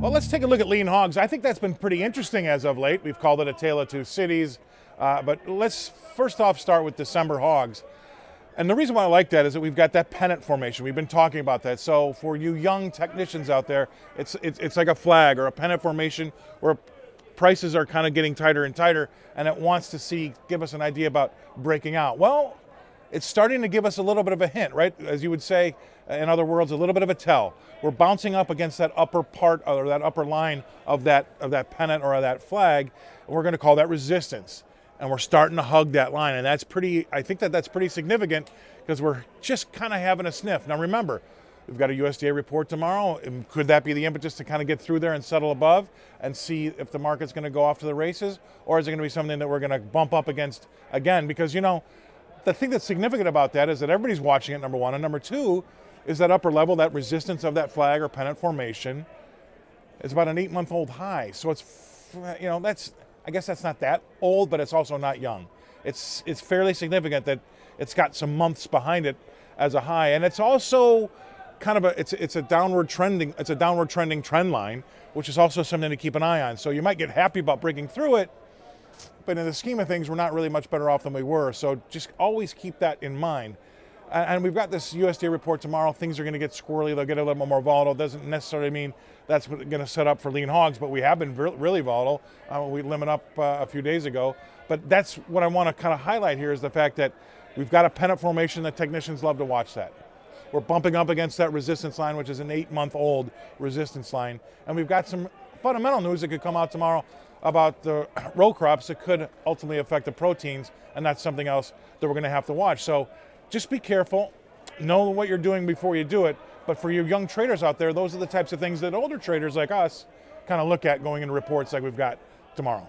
Well, let's take a look at lean hogs. I think that's been pretty interesting as of late. We've called it a tale of two cities. But let's first off start with December hogs. And the reason why I like that is that we've got that pennant formation. We've been talking about that. So for you young technicians out there, it's like a flag or a pennant formation where prices are kind of getting tighter and tighter, and it wants to give us an idea about breaking out. Well, it's starting to give us a little bit of a hint, right? As you would say, in other words, a little bit of a tell. We're bouncing up against that upper part or that upper line of that pennant or of that flag, and we're going to call that resistance. And we're starting to hug that line, and I think that's pretty significant because we're just kind of having a sniff. Now remember, we've got a USDA report tomorrow. And could that be the impetus to kind of get through there and settle above and see if the market's going to go off to the races, or is it going to be something that we're going to bump up against again? Because, the thing that's significant about that is that everybody's watching it, number one, and number two is that upper level, that resistance of that flag or pennant formation is about an 8-month-old high. So it's, I guess that's not that old, but it's also not young. It's fairly significant that it's got some months behind it as a high, and it's also kind of it's a downward trending trend line, which is also something to keep an eye on. So you might get happy about breaking through it, but in the scheme of things, we're not really much better off than we were. So just always keep that in mind. And we've got this USDA report tomorrow. Things are going to get squirrely. They'll get a little more volatile. Doesn't necessarily mean that's going to set up for lean hogs, but we have been really volatile. We limit up a few days ago. But that's what I want to kind of highlight here is the fact that we've got a pennant formation that technicians love to watch that. We're bumping up against that resistance line, which is an 8-month-old resistance line. And we've got some fundamental news that could come out tomorrow about the row crops that could ultimately affect the proteins, and that's something else that we're going to have to watch. So just be careful, know what you're doing before you do it, but for you young traders out there, those are the types of things that older traders like us kind of look at going into reports like we've got tomorrow.